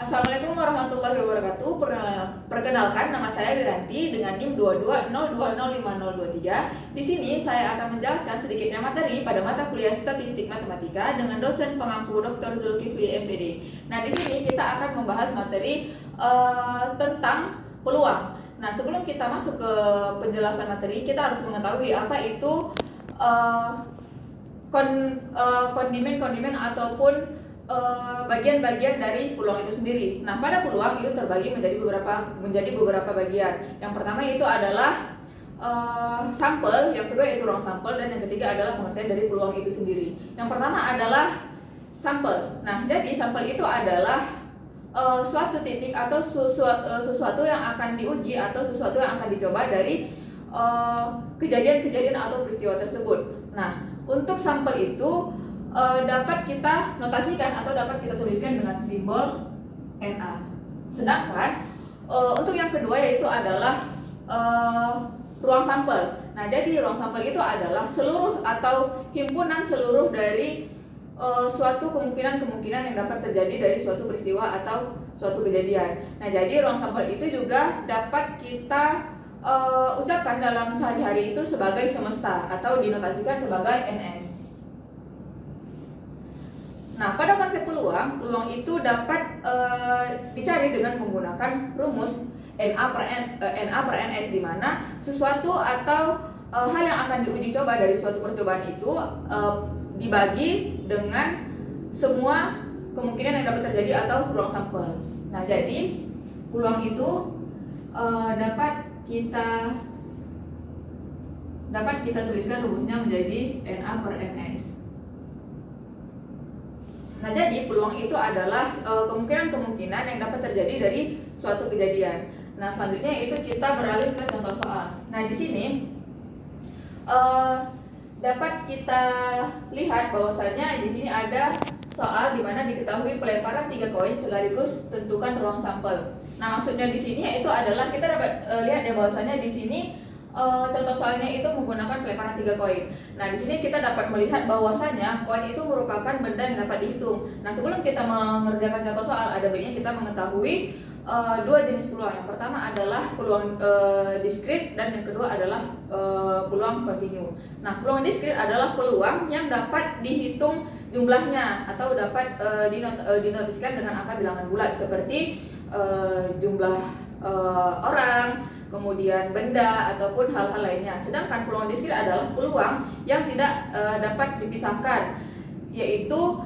Assalamualaikum warahmatullahi wabarakatuh. Perkenalkan, nama saya Wiranti dengan NIM 2202025023. Di sini saya akan menjelaskan sedikitnya materi pada mata kuliah Statistik Matematika dengan dosen pengampu Dr. Zulkifli MPD. Nah, di sini kita akan membahas materi tentang peluang. Nah, sebelum kita masuk ke penjelasan materi, kita harus mengetahui apa itu kondimen ataupun bagian-bagian dari peluang itu sendiri. Nah, pada peluang itu terbagi menjadi beberapa bagian. Yang pertama itu adalah sampel, yang kedua itu ruang sampel, dan yang ketiga adalah pengertian dari peluang itu sendiri. Yang pertama adalah sampel. Nah, jadi sampel itu adalah suatu titik atau sesuatu yang akan diuji atau sesuatu yang akan dicoba dari kejadian-kejadian atau peristiwa tersebut. Nah, untuk sampel itu dapat kita notasikan atau dapat kita tuliskan dengan simbol Na. Sedangkan untuk yang kedua yaitu adalah ruang sampel. Nah, jadi ruang sampel itu adalah seluruh atau himpunan seluruh dari suatu kemungkinan yang dapat terjadi dari suatu peristiwa atau suatu kejadian. Nah, jadi ruang sampel itu juga dapat kita ucapkan dalam sehari-hari itu sebagai semesta atau dinotasikan sebagai Ns. Nah, pada konsep peluang itu dapat dicari dengan menggunakan rumus Na per Ns, di mana sesuatu atau hal yang akan diuji coba dari suatu percobaan itu dibagi dengan semua kemungkinan yang dapat terjadi atau ruang sampel. Nah, jadi peluang itu dapat kita tuliskan rumusnya menjadi Na per Ns. Nah, jadi peluang itu adalah kemungkinan-kemungkinan yang dapat terjadi dari suatu kejadian. Nah, selanjutnya itu kita beralih ke contoh soal. Nah, di sini dapat kita lihat bahwasanya di sini ada soal di mana diketahui pelemparan 3 koin sekaligus tentukan ruang sampel. Nah, maksudnya di sini yaitu adalah kita dapat lihat ya bahwasanya di sini contoh soalnya itu menggunakan pelemparan 3 koin. Nah, di sini kita dapat melihat bahwasanya koin itu merupakan benda yang dapat dihitung. Nah, sebelum kita mengerjakan contoh soal, ada baiknya kita mengetahui dua jenis peluang. Yang pertama adalah peluang diskrit dan yang kedua adalah peluang kontinu. Nah, peluang diskrit adalah peluang yang dapat dihitung jumlahnya atau dapat dinotiskan dengan angka bilangan bulat seperti jumlah orang, kemudian benda ataupun hal-hal lainnya. Sedangkan peluang diskrit adalah peluang yang tidak dapat dipisahkan, yaitu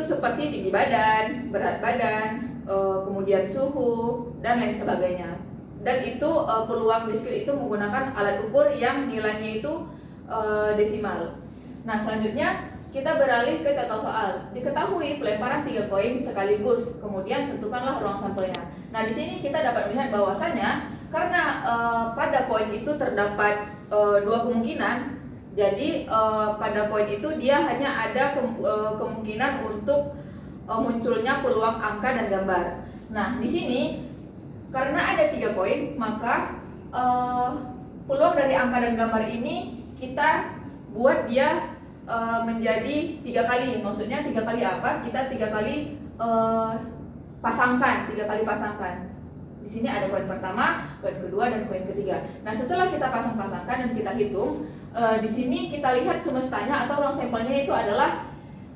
seperti tinggi badan, berat badan, kemudian suhu dan lain sebagainya. Dan itu peluang diskrit itu menggunakan alat ukur yang nilainya itu desimal. Nah, selanjutnya kita beralih ke contoh soal. Diketahui pelemparan 3 koin sekaligus, kemudian tentukanlah ruang sampelnya. Nah, di sini kita dapat melihat bahwasanya karena pada koin itu terdapat dua kemungkinan, jadi pada koin itu dia hanya ada kemungkinan untuk munculnya peluang angka dan gambar. Nah, di sini karena ada 3 koin, maka peluang dari angka dan gambar ini kita buat dia menjadi 3 kali. Maksudnya 3 kali apa? Kita 3 kali pasangkan. Di sini ada koin pertama, koin kedua, dan koin ketiga. Nah, setelah kita pasang-pasangkan dan kita hitung, di sini kita lihat semestanya atau ruang sampelnya itu adalah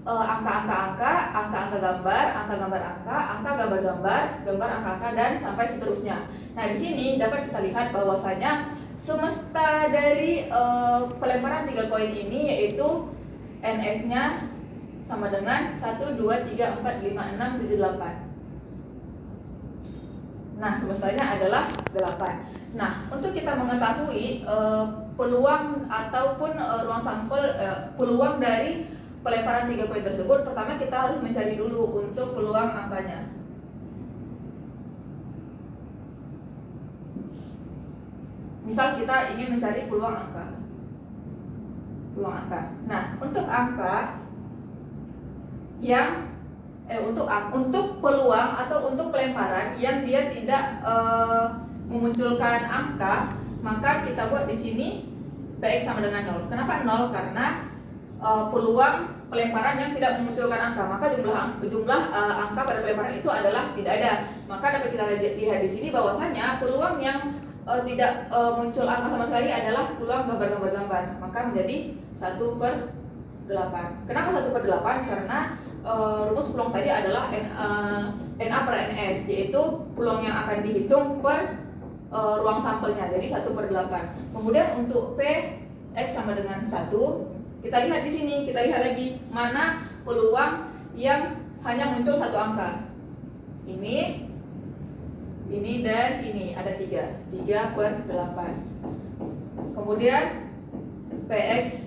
angka-angka gambar, angka gambar angka gambar gambar, gambar angka-angka, dan sampai seterusnya. Nah, di sini dapat kita lihat bahwasanya semesta dari pelemparan 3 koin ini yaitu NS-nya sama dengan 1, 2, 3, 4, 5, 6, 7, 8. Nah, semestanya adalah 8. Nah, untuk kita mengetahui peluang ataupun ruang sampel, peluang dari pelemparan 3 koin tersebut, pertama kita harus mencari dulu untuk peluang angkanya. Misal kita ingin mencari peluang angka. Nah, untuk angka yang untuk peluang atau untuk pelemparan yang dia tidak memunculkan angka, maka kita buat di sini Px sama dengan 0. Kenapa 0? Karena peluang pelemparan yang tidak memunculkan angka, maka jumlah angka pada pelemparan itu adalah tidak ada. Maka dapat kita lihat di sini bahwasanya peluang yang tidak muncul angka sama sekali adalah peluang gambar-gambar, maka menjadi 1/8. Kenapa 1/8? Karena rumus peluang tadi adalah NA per NS, yaitu peluang yang akan dihitung per ruang sampelnya, jadi 1/8. Kemudian untuk P X sama dengan 1, kita lihat di sini, kita lihat lagi mana peluang yang hanya muncul satu angka. Ini dan ini ada 3/8. Kemudian PX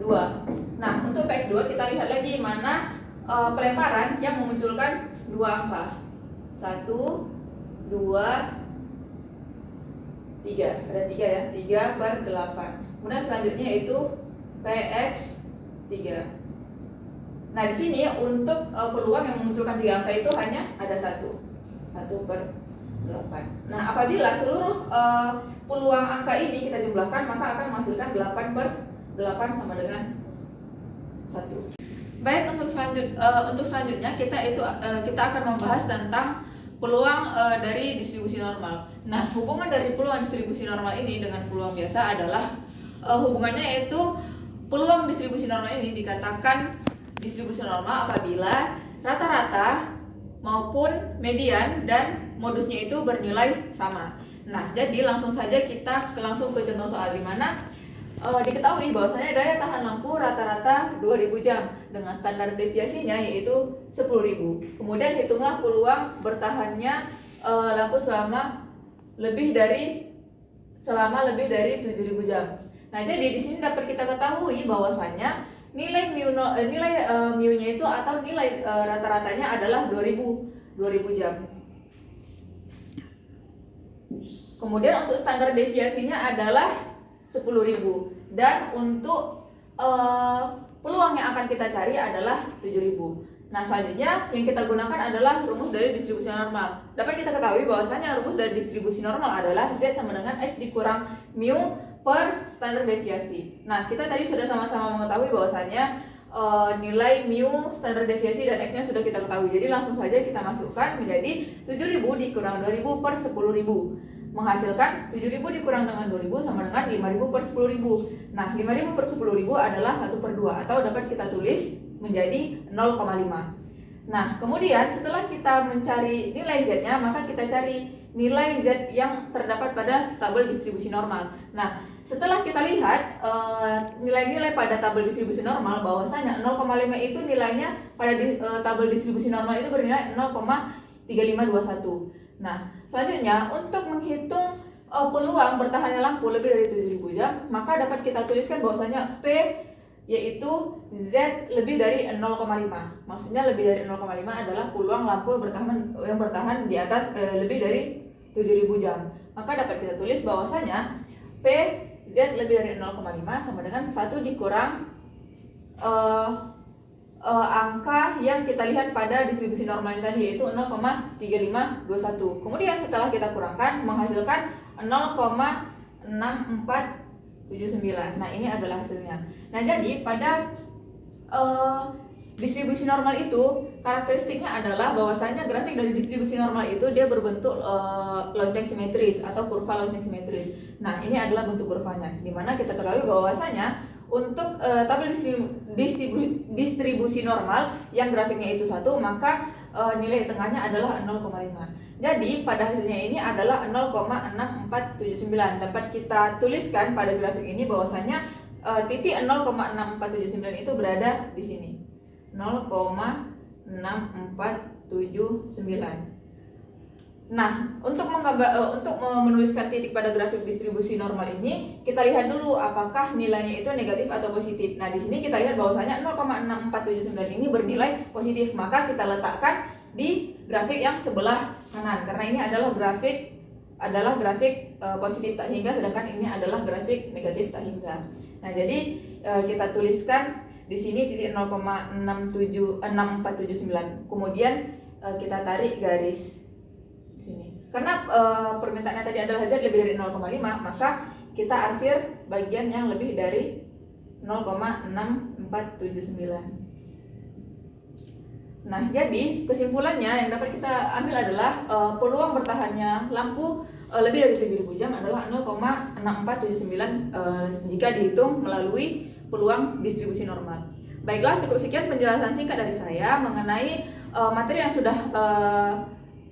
2. Nah, untuk PX 2 kita lihat lagi mana pelemparan yang memunculkan dua angka. 1, 2, 3. Ada 3 ya, 3/8. Kemudian selanjutnya itu PX 3. Nah, di sini untuk peluang yang memunculkan 3 angka itu hanya ada 1/8. Nah, apabila seluruh peluang angka ini kita jumlahkan, maka akan menghasilkan 8/8 sama dengan 1. Baik, untuk selanjutnya kita akan membahas tentang peluang dari distribusi normal. Nah, hubungan dari peluang distribusi normal ini dengan peluang biasa adalah hubungannya yaitu peluang distribusi normal ini dikatakan distribusi normal apabila rata-rata maupun median dan modusnya itu bernilai sama. Nah, jadi langsung saja kita langsung ke contoh soal di mana diketahui bahwasanya daya tahan lampu rata-rata 2000 jam dengan standar deviasinya yaitu 10.000. Kemudian hitunglah peluang bertahannya lampu selama lebih dari 7.000 jam. Nah, jadi di sini dapat kita ketahui bahwasanya nilai mu-nya itu atau nilai rata-ratanya adalah 2000 jam. Kemudian untuk standar deviasinya adalah 10.000 dan untuk peluang yang akan kita cari adalah 7.000. Nah, selanjutnya yang kita gunakan adalah rumus dari distribusi normal. Dapat kita ketahui bahwasanya rumus dari distribusi normal adalah Z sama dengan X dikurang mu per standar deviasi. Nah, kita tadi sudah sama-sama mengetahui bahwasanya nilai mu, standar deviasi dan X-nya sudah kita ketahui. Jadi langsung saja kita masukkan menjadi 7.000 dikurang 2.000 per 10.000. Menghasilkan 7.000 dikurang dengan 2.000 sama dengan 5.000 per 10.000. Nah, 5.000 per 10.000 adalah 1/2 atau dapat kita tulis menjadi 0,5. Nah, kemudian setelah kita mencari nilai Z-nya, maka kita cari nilai Z yang terdapat pada tabel distribusi normal. Nah, setelah kita lihat nilai-nilai pada tabel distribusi normal bahwasanya 0,5 itu nilainya pada tabel distribusi normal itu bernilai 0,3521. Nah, selanjutnya untuk menghitung peluang bertahannya lampu lebih dari 7.000 jam, maka dapat kita tuliskan bahwasanya P yaitu Z lebih dari 0,5. Maksudnya lebih dari 0,5 adalah peluang lampu yang bertahan di atas lebih dari 7.000 jam. Maka dapat kita tulis bahwasanya P Z lebih dari 0,5 sama dengan 1 dikurang angka yang kita lihat pada distribusi normalnya tadi yaitu 0,3521. Kemudian setelah kita kurangkan menghasilkan 0,6479. Nah, ini adalah hasilnya. Nah, jadi pada distribusi normal itu karakteristiknya adalah bahwasanya grafik dari distribusi normal itu dia berbentuk lonceng simetris atau kurva lonceng simetris. Nah, ini adalah bentuk kurvanya, di mana kita ketahui bahwasanya untuk tabel distribusi normal yang grafiknya itu 1, maka nilai tengahnya adalah 0,5. Jadi pada hasilnya ini adalah 0,6479. Dapat kita tuliskan pada grafik ini bahwasanya titik 0,6479 itu berada di sini. 0,6479. Nah, untuk menuliskan titik pada grafik distribusi normal ini, kita lihat dulu apakah nilainya itu negatif atau positif. Nah, di sini kita lihat bahwasanya 0,6479 ini bernilai positif, maka kita letakkan di grafik yang sebelah kanan karena ini adalah grafik positif tak hingga, sedangkan ini adalah grafik negatif tak hingga. Nah, jadi kita tuliskan di sini titik 0,6479. Kemudian kita tarik garis sini. Karena permintaannya tadi adalah Z lebih dari 0,5, maka kita arsir bagian yang lebih dari 0,6479. Nah, jadi kesimpulannya yang dapat kita ambil adalah peluang bertahannya lampu lebih dari 7.000 jam adalah 0,6479 jika dihitung melalui peluang distribusi normal. Baiklah, cukup sekian penjelasan singkat dari saya mengenai materi yang sudah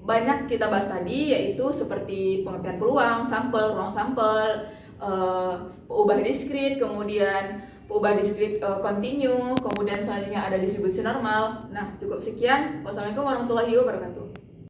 banyak kita bahas tadi, yaitu seperti pengertian peluang, sampel, ruang sampel, ubah diskrit, kemudian ubah diskrit continue, kemudian selanjutnya ada distribusi normal. Nah, cukup sekian. Wassalamualaikum warahmatullahi wabarakatuh.